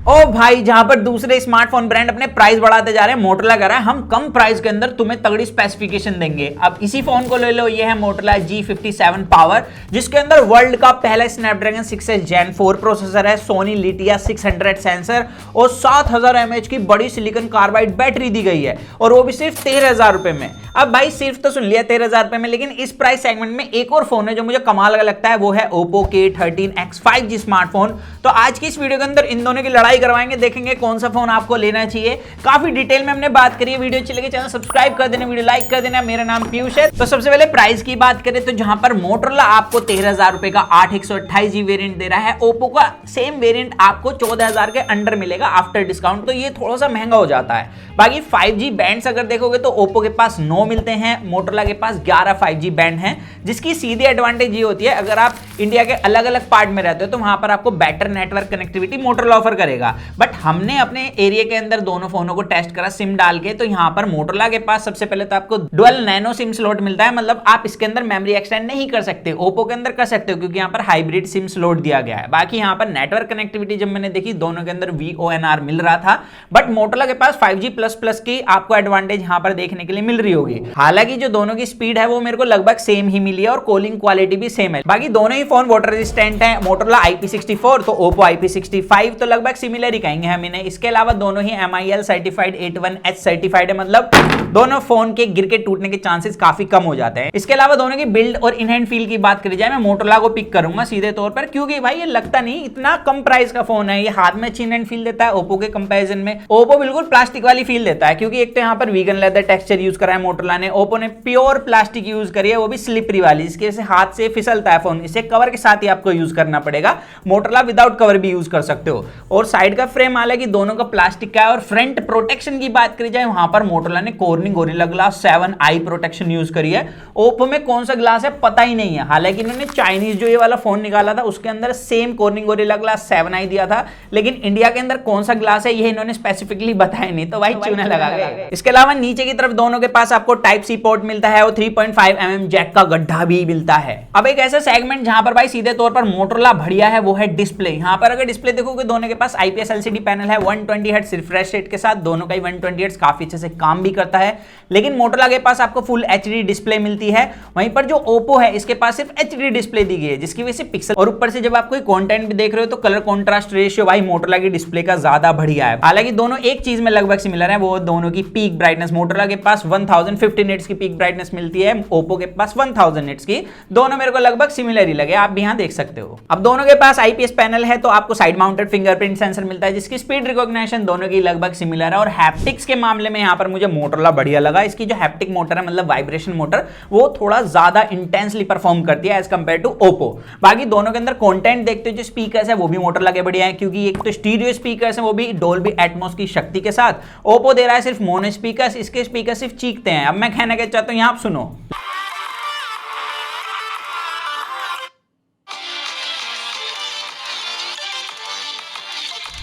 ओ भाई, जहां पर दूसरे स्मार्टफोन ब्रांड अपने प्राइस बढ़ाते जा रहे हैं, मोटोरोला कह रहा है हम कम प्राइस के अंदर तुम्हें तगड़ी स्पेसिफिकेशन देंगे। अब इसी फोन को ले लो, ये है मोटोरोला G57 पावर, जिसके अंदर वर्ल्ड का पहला स्नैपड्रैगन 6s Gen 4 प्रोसेसर है, सोनी लिथिया 600 सेंसर और 7000 mAh की बड़ी सिलिकॉन कार्बाइड बैटरी दी गई है, और वो भी सिर्फ 13,000 रुपए में। अब भाई सिर्फ तो सुन लिया 13,000 रुपए में, लेकिन इस प्राइस सेगमेंट में एक और फोन है जो मुझे कमाल का लगता है, वो है Oppo K13X 5G स्मार्टफोन। तो आज की इस वीडियो के अंदर इन दोनों की लड़ाई करवाएंगे, देखेंगे कौन सा फोन आपको लेना चाहिए। काफी डिटेल में हमने बात करी है, वीडियो अच्छी लगी चैनल सब्सक्राइब कर देना, वीडियो लाइक कर देना। मेरा नाम पीयूष है। तो सबसे पहले प्राइस की बात करें तो जहां पर मोटोरोला आपको 13,000 रुपए का 8/128GB वेरिएंट दे रहा है, ओप्पो का सेम वेरिएंट आपको 14,000 के अंडर मिलेगा आफ्टर डिस्काउंट, तो ये थोड़ा सा महंगा हो जाता है। बाकी 5G बैंड्स अगर देखोगे तो ओप्पो के पास 9 मिलते हैं, मोटोरोला के पास 11 5G बैंड हैं, जिसकी सीधी एडवांटेज ये होती है अगर आप इंडिया के अलग अलग पार्ट में रहते हो तो वहां पर आपको better network connectivity Motorola offer करेगा। बट हमने अपने एरिया के अंदर दोनों फोनों को टेस्ट करा सिम डाल के, तो यहां पर मोटोरोला के पास सबसे पहले तो आपको डुअल नैनो सिम स्लॉट मिलता है, मतलब आप इसके अंदर मेमोरी एक्सटेंड नहीं कर सकते। ओप्पो के अंदर कर सकते हो क्योंकि यहां पर हाइब्रिड सिम स्लॉट दिया गया है। बाकी यहां पर नेटवर्क कनेक्टिविटी जब मैंने देखी दोनों के अंदर VoNR मिल रहा था, बट मोटोरोला के पास 5G++ की आपको एडवांटेज यहां पर देखने के लिए मिल रही होगी। हालांकि जो दोनों की स्पीड है वो मेरे को लगभग सेम ही मिली है और कॉलिंग क्वालिटी भी सेम है। बाकी दोनों ही फोन वाटर रेजिस्टेंट है, मोटोरोला IP64 तो ओप्पो IP65, तो लगभग सिमिलर ही कहेंगे हम इन्हें। इसके अलावा दोनों ही MIL सर्टिफाइड 81H सर्टिफाइड है, मतलब दोनों फोन के गिर के टूटने के चांसेस काफी कम हो जाते हैं। इसके अलावा दोनों की बिल्ड और इन हैंड फील की बात करी जाए, मैं मोटोरोला को पिक करूंगा सीधे तौर पर, क्योंकि भाई ये लगता नहीं इतना कम प्राइस का फोन है, ये हाथ में अच्छी इन हैंड फील देता है ओप्पो के कंपैरिजन में। ओप्पो बिल्कुल प्लास्टिक वाली फील देता है, क्योंकि एक तो यहाँ पर वीगन लेदर टेक्सचर यूज करा है मोटोरोला ने, ओप्पो ने प्योर प्लास्टिक यूज करी है, वो भी स्लिपरी वाली, जिसकी वजह से हाथ से फिसलता है फोन। इसे कवर के साथ ही आपको यूज करना पड़ेगा, मोटोरोला विदाउट कवर भी यूज कर सकते हो। और साइड का फ्रेम हालांकि दोनों का प्लास्टिक का है। और फ्रंट प्रोटेक्शन की बात करी जाए, वहां पर मोटोरोला ने कॉर्निंग गोरिल्ला ग्लास 7 आई प्रोटेक्शन यूज करी है। ओप्पो में कौन सा ग्लास है पता ही नहीं है, हालांकि इन्होंने चाइनीज जो ये वाला फोन निकाला था उसके अंदर सेम कॉर्निंग गोरिल्ला ग्लास 7 आई दिया था, लेकिन इंडिया के अंदर कौन सा ग्लास है ये इन्होंने स्पेसिफिकली बताया नहीं, तो भाई चूने लगा गए। इसके अलावा नीचे की तरफ दोनों के पास आपको टाइप सी पोर्ट मिलता है और 3.5 mm जैक का गड्ढा भी मिलता है। अब एक ऐसा सेगमेंट जहां पर भाई सीधे तौर पर मोटोरोला बढ़िया है वो है डिस्प्ले। यहां पर अगर डिस्प्ले देखोगे दोनों के पास IPS LCD पैनल है 120 हर्ट्ज रिफ्रेश रेट के साथ, दोनों का ही 120 हर्ट्ज काफी अच्छे से काम भी करता है। लेकिन मोटोरोला के पास आपको फुल HD डिस्प्ले मिलती है, वहीं पर जो ओप्पो है इसके पास सिर्फ HD डिस्प्ले दी गई है, जिसकी वजह से पिक्सल और ऊपर से जब आप कोई कंटेंट भी देख रहे हो तो कलर कॉन्ट्रास्ट रेशियो भाई मोटोरोला की डिस्प्ले का ज्यादा बढ़िया है। हालांकि दोनों एक चीज में लगभग सिमिलर है, वो दोनों की पीक ब्राइटनेस। मोटोरोला के पास 1050 निट्स की पीक ब्राइटनेस मिलती है, ओप्पो के पास 1000 निट्स की। दोनों मेरे को लगभग सिमिलर ही लगे, आप भी यहां देख सकते हो। अब दोनों के पास IPS पैनल है, तो आपको साइड माउंटेड फिंगरप्रिंट सेंसर मिलता है, जिसकी स्पीड रिकॉग्निशन दोनों की लगभग सिमिलर है। और हैप्टिक्स के मामले में यहां पर मुझे मोटोरोला बढ़िया लगा। इसकी जो हैप्टिक मोटर है, मतलब वाइब्रेशन मोटर, वो थोड़ा ज्यादा इंटेंसली परफॉर्म करती है एज कंपेयर टू ओप्पो। बाकी दोनों के अंदर कंटेंट देखते हो जो स्पीकर्स है वो भी मोटोरोला के बढ़िया है, क्योंकि एक तो स्टीरियो स्पीकर्स है वो भी डोल्बी एटमॉस की शक्ति के साथ। ओप्पो दे रहा है सिर्फ मोनो स्पीकर्स, इसके स्पीकर सिर्फ चीखते हैं। अब मैं कहना क्या चाहता हूं यहां आप सुनो।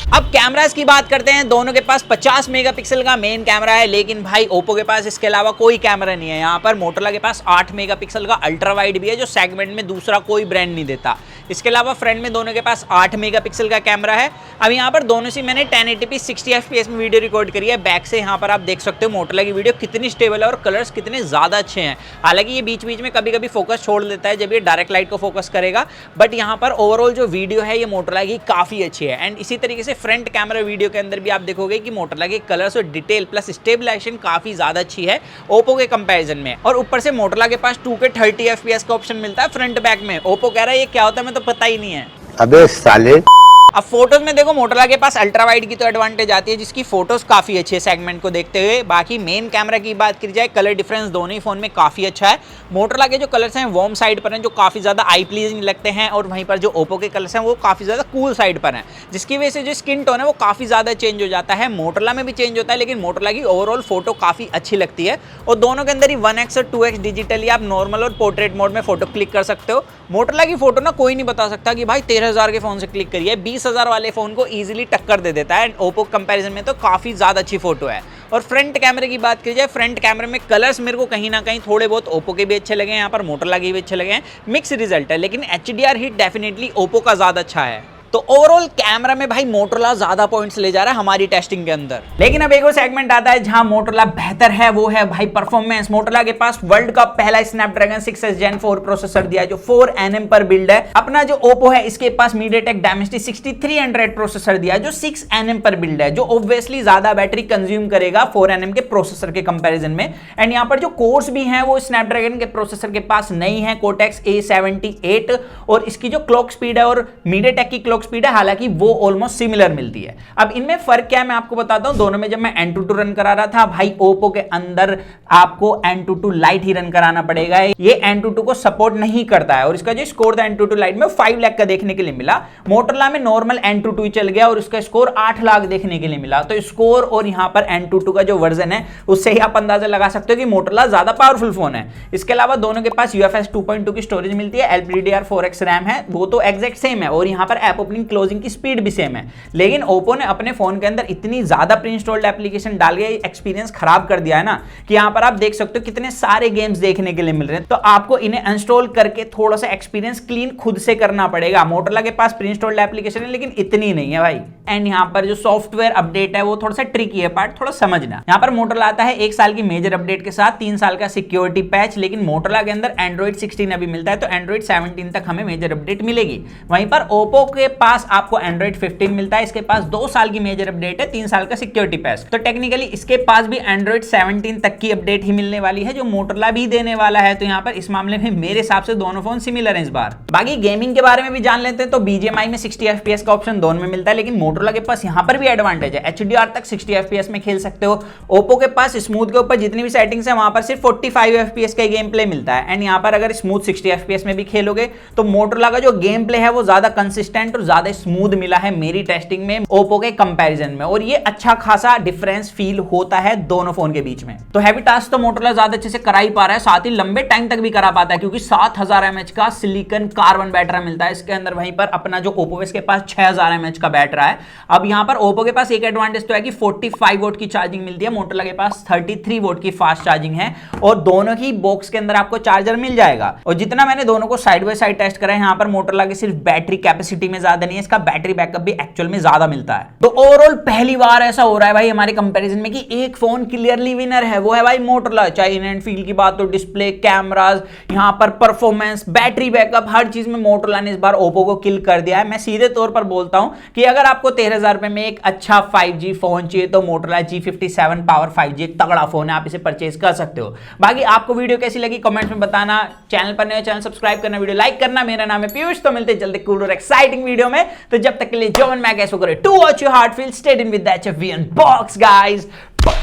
अब कैमरास की बात करते हैं, दोनों के पास 50 मेगापिक्सल का मेन कैमरा है, लेकिन भाई ओप्पो के पास इसके अलावा कोई कैमरा नहीं है। यहाँ पर मोटोरोला के पास 8 मेगापिक्सल का अल्ट्रा वाइड भी है, जो सेगमेंट में दूसरा कोई ब्रांड नहीं देता। इसके अलावा फ्रंट में दोनों के पास 8 मेगापिक्सल का कैमरा है। अब यहाँ पर दोनों से मैंने 1080p 60 FPS में वीडियो रिकॉर्ड करी है। बैक से यहाँ पर आप देख सकते हो मोटोरोला की वीडियो कितनी स्टेबल है और कलर्स कितने ज्यादा अच्छे हैं। हालांकि ये बीच बीच में कभी कभी फोकस छोड़ देता है जब ये डायरेक्ट लाइट को फोकस करेगा, बट यहाँ पर ओवरऑल जो वीडियो है ये मोटोरोला की काफी अच्छी है। एंड इसी तरीके से फ्रंट कैमरा वीडियो के अंदर भी आप देखोगे कि मोटोरोला के कलर्स और डिटेल प्लस स्टेबलाइजेशन काफी ज्यादा अच्छी है ओप्पो के कंपैरिजन में। और ऊपर से मोटोरोला के पास 2K 30 FPS का ऑप्शन मिलता है फ्रंट बैक में। ओप्पो कह रहा है ये क्या होता है, मैं तो पता ही नहीं है। अबे साले। अब फोटोज में देखो मोटोरोला के पास अल्ट्रा वाइड की तो एडवांटेज आती है, जिसकी फोटोज काफी अच्छी है सेगमेंट को देखते हुए। बाकी मेन कैमरा की बात की जाए, कलर डिफरेंस दोनों ही फोन में काफी अच्छा है। मोटोरोला के जो कलर्स हैं वार्म साइड पर हैं, जो काफी ज्यादा आई प्लीजिंग लगते हैं, और वहीं पर जो ओप्पो के कलर्स हैं वो काफी ज्यादा कूल साइड पर हैं, जिसकी वजह से जो स्किन टोन है वो काफी ज्यादा चेंज हो जाता है। मोटोरोला में भी चेंज होता है, लेकिन मोटोरोला की ओवरऑल फोटो काफी अच्छी लगती है। और दोनों के अंदर ही 1x और 2x डिजिटली आप नॉर्मल और पोर्ट्रेट मोड में फोटो क्लिक कर सकते हो। मोटोरोला की फोटो ना कोई नहीं बता सकता कि भाई 13,000 के फोन से क्लिक करिए, 20,000 वाले फोन को इजीली टक्कर दे देता है। ओप्पो कंपैरिजन में तो काफी ज्यादा अच्छी फोटो है। और फ्रंट कैमरे की बात की जाए, फ्रंट कैमरे में कलर्स मेरे को कहीं ना कहीं थोड़े बहुत ओप्पो के भी अच्छे लगे हैं, यहाँ पर मोटोरोला के भी अच्छे लगे हैं, मिक्स रिजल्ट है। लेकिन HDR हिट डेफिनेटली ओप्पो का ज्यादा अच्छा है। तो ओवरऑल कैमरा में भाई मोटोरोला ज्यादा पॉइंट्स ले जा रहा है हमारी टेस्टिंग के अंदर। लेकिन अब एक और सेगमेंट आता है जहां मोटोरोला बेहतर है, वो है भाई परफॉर्मेंस। मोटोरोला के पास वर्ल्ड का पहला स्नैपड्रैगन 6s Gen 4 प्रोसेसर दिया है जो 4 nm पर बिल्ड है। अपना जो ओप्पो है इसके पास MediaTek Dimensity 6300 प्रोसेसर दिया है जो 6 nm पर बिल्ड है, जो ऑब्वियसली ज्यादा बैटरी कंज्यूम करेगा 4 nm के प्रोसेसर के कंपैरिजन में। एंड यहां पर जो कोर्स भी हैं वो स्नैपड्रैगन के प्रोसेसर के पास नहीं है, Cortex A78, और इसकी जो क्लॉक स्पीड है और MediaTek की क्लॉक स्पीड है हालांकि वो ऑलमोस्ट सिमिलर मिलती है। अब इनमें फर्क क्या है मैं आपको बताता हूं। दोनों में जब मैं Antutu रन करा रहा था भाई, ओप्पो के अंदर आपको Antutu Lite ही रन कराना पड़ेगा, ये Antutu को सपोर्ट नहीं करता है, और इसका जो स्कोर था Antutu Lite में 5 लाख का देखने के लिए मिला। मोटोरोला में नॉर्मल Antutu ही चल गया और उसका स्कोर 8 लाख देखने के लिए मिला। तो स्कोर और यहां पर Antutu का जो वर्जन है उससे ही आप अंदाजा लगा सकते हो कि मोटोरोला ज्यादा पावरफुल फोन है। इसके अलावा दोनों के पास UFS 2.2 की स्टोरेज मिलती है, LPDDR4X रैम है, वो तो एग्जैक्ट सेम है, और यहां पर ऐप ओपनिंग क्लोजिंग की स्पीड भी सेम है। लेकिन ओप्पो ने अपने फोन के अंदर इतनी ज्यादा प्री इंस्टॉल्ड एप्लीकेशन डाल के एक्सपीरियंस खराब कर दिया है ना, कि यहां पर आप देख सकते हो कितने सारे गेम्स देखने के लिए मिल रहे हैं। तो आपको इन्हें इंस्टॉल करके थोड़ा सा एक्सपीरियंस क्लीन खुद से करना पड़ेगा। मोटोरोला के पास प्री इंस्टॉल्ड एप्लीकेशन है लेकिन इतनी नहीं है भाई। एंड यहां पर जो सॉफ्टवेयर अपडेट है वो थोड़ा सा ट्रिकी है, पार्ट थोड़ा समझना। यहां पर मोटोरोला आता है 1 साल की मेजर अपडेट के साथ 3 साल का सिक्योरिटी पैच, लेकिन मोटोरोला के अंदर एंड्रॉइड 16 अभी मिलता है, तो एंड्रॉइड 17 तक हमें मेजर अपडेट मिलेगी। वहीं पर ओप्पो के पास आपको एंड्रॉइड 15 मिलता है, इसके पास 2 साल की मेजर अपडेट है, 3 साल का सिक्योरिटी पैच। तो टेक्निकली इसके पास भी एंड्रॉइड 17 तक की अपडेट ही मिलने वाली है जो मोटोरोला भी देने वाला है। तो यहाँ पर इस मामले में मेरे हिसाब से दोनों फोन सिमिलर हैं इस बार। बाकी गेमिंग के बारे में भी जान लेते हैं। तो BGMI में 60 FPS का ऑप्शन दोनों में मिलता है, लेकिन मोटोरोला के पास यहाँ पर भी एडवांटेज है, HDR तक 60 FPS में खेल सकते हो। ओप्पो के पास स्मूथ के ऊपर जितनी भी सेटिंग्स है वहां पर सिर्फ 45 FPS का गेम प्ले मिलता है। एंड यहाँ पर अगर स्मूथ 60 FPS में भी खेलोगे तो मोटोरोला का जो गेम प्ले है वो ज्यादा कंसिस्टेंट और ज्यादा स्मूथ मिला है मेरी टेस्टिंग में ओप्पो के कंपैरिजन में, और ये अच्छा खासा डिफरेंस फील होता है दोनों फोन के बीच में। तो हैवी टास्क तो मोटोरोला ज्यादा अच्छे से करा ही पा रहा है, साथ ही लंबे टाइम तक भी करा पाता है, क्योंकि 7000 mAh का सिलिकॉन कार्बन बैटरी मिलता है इसके अंदर। वहीं पर अपना जो ओप्पो इसके पास 6000 mAh का बैटरी है। अब यहाँ पर ओप्पो के पास एक एडवांटेज तो है कि 45 वोल्ट की चार्जिंग मिलती है, मोटोरोला के पास 33 वोल्ट की फास्ट चार्जिंग है, और दोनों ही बॉक्स के अंदर आपको चार्जर मिल जाएगा। और जितना मैंने दोनों को साइड बाय साइड टेस्ट करा है, यहाँ पर मोटोरोला की सिर्फ बैटरी कैपेसिटी में ज्यादा नहीं है, इसका बैटरी बैकअप भी एक्चुअल में ज्यादा मिलता है। तो ओवरऑल पहली बार ऐसा हो रहा है भाई हमारे कंपैरिजन में कि एक फोन क्लियरली विनर है, वो है भाई मोटोरोला। चाहे इन एंड फील की बात हो, डिस्प्ले, कैमरास, यहाँ पर परफॉर्मेंस, बैटरी बैकअप, हर चीज में मोटोरोला ने इस बार ओप्पो को किल कर दिया है। मैं सीधे तौर पर बोलता हूं कि अगर आपको 13,000 रुपए में एक अच्छा 5G फोन चाहिए तो मोटोरोला G57 पावर 5G एक तगड़ा फोन है, आप इसे परचेज कर सकते हो। बाकी आपको वीडियो कैसी लगी कमेंट्स में बताना, चैनल पर नए चैनल सब्सक्राइब करना, वीडियो लाइक करना। मेरा नाम है पीयूष, तो मिलते जल्दी कूल और एक्साइटिंग वीडियो में। तो जब तक के लिए जो मन मैं कैसे करे to watch your heart feel, stay in with that HFV unbox guys.